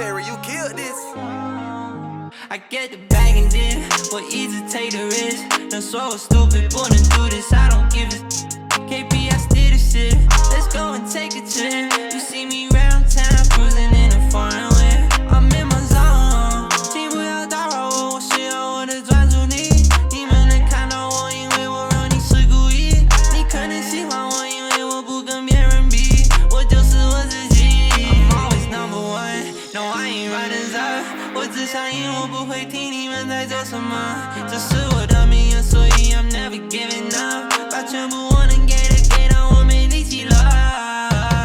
Terry, you killed this. I get the bag and did what easy take the risk. Done so stupid, born to do this, I don't give a KPS did this shit. Let's go and take a trip. You see me round town, cruising in a foreign whip. I'm in my zone. 听不要打扰我，我需要我的专注力。你们能看到我，因为我让你是故意。你可能喜欢我，因为我不跟别人比，我就是我自己。I'm always number one. No, I ain't running up. 我只想赢，我不会听你们在做什么。这是我的命运，所以 I'm never giving up。把全部我能给的给到我没力气了。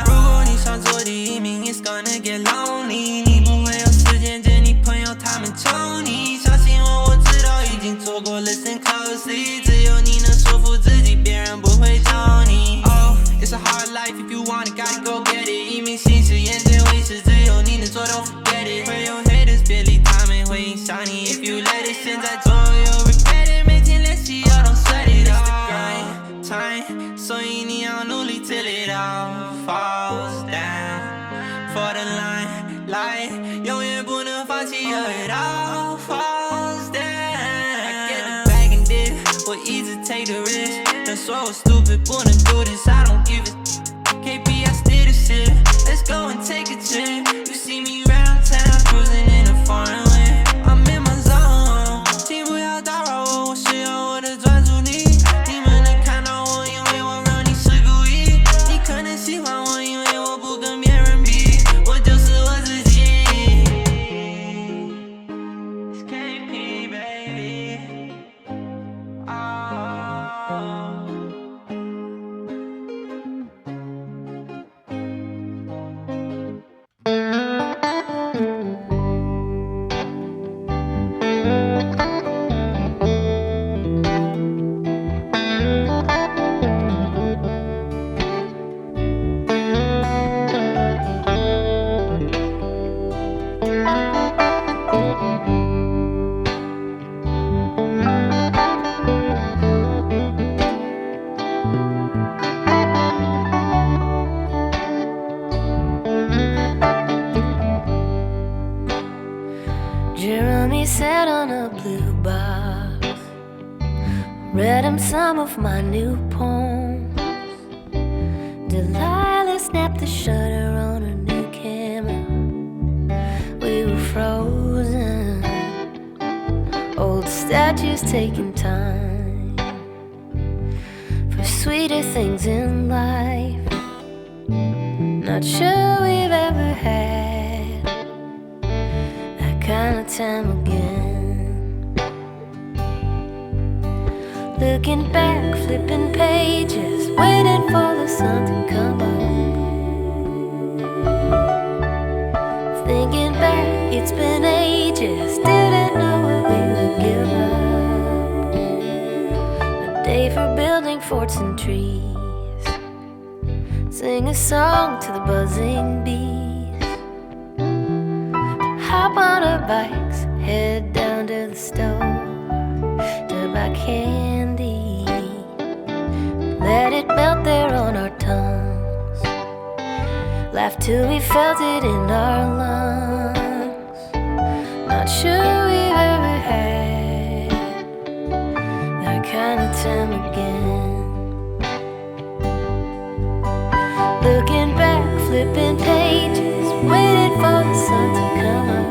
如果你想做第一名 ，It's gonna get lonely。你不会有时间见你朋友，他们求你。相信我，我知道已经做过 ，Listen closely。只有你能说服自己，别人不会教你。Oh, it's a hard life if you want it, gotta go get it。一鸣心事，眼见为实，只有你能做，Don't forget it。会有 haters 别理他们，会影响你。If you let it， 现在做有 regret it。每天练习要 don't sweat it。It's the grind time， 所以你要努力 till it all falls down。For the line light， 永远不能放弃 till it all falls down。I get the bag and did what easy take the risk。但说我 stupid 不能 do this， I don't give it。KPS did this shit。Let's go and take a trip. You see me round town, cruising in a foreign whip. I'm in my zone. 请不要打扰我，我需要我的专注力。你们能看到我，因为我让你是故意。你可能喜欢我，因为我不跟别人比，我就是我自己。It's KP, baby. Oh. Jeremy sat on a blue box, read him some of my new poems. Delilah snapped the shutter on her new camera. We were frozen, old statues taking time for sweeter things in life. Not sure we've ever had that kind of time again. Looking back, flipping pages, waiting for the sun to come up. Thinking back, it's been ages, didn't know that we would give up. A day for building forts and trees, sing a song to the buzzing bees, hop on our bikes, head down to the store to buy candy, let it melt there on our tongues, laugh till we felt it in our lungs. Not sure we've ever had that kind of time again. Looking back, flipping pages, waiting for the sun to come up.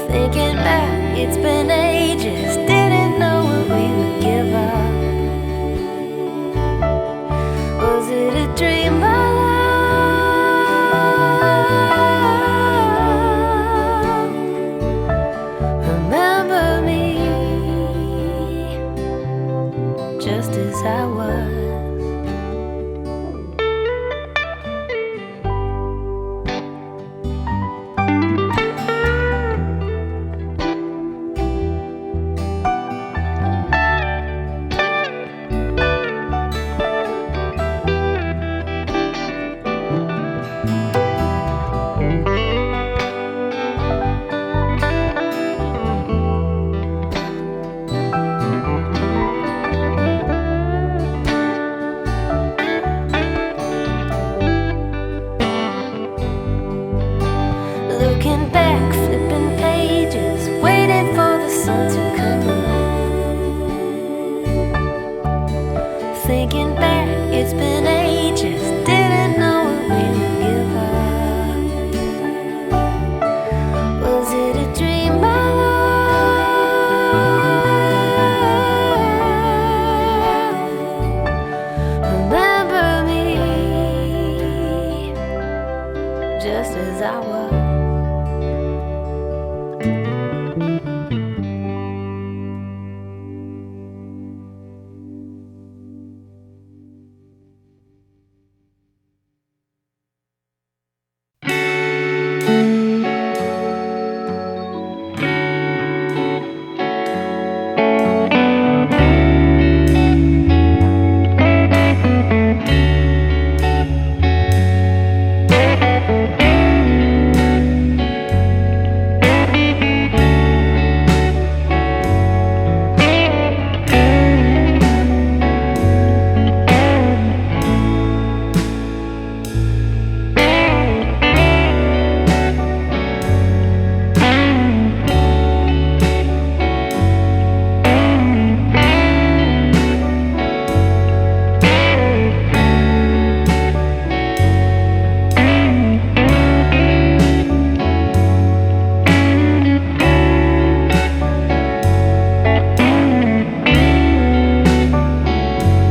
Thinking back, it's been ages, didn't know what we would give up. Was it a dream, my love? Remember me just as I was.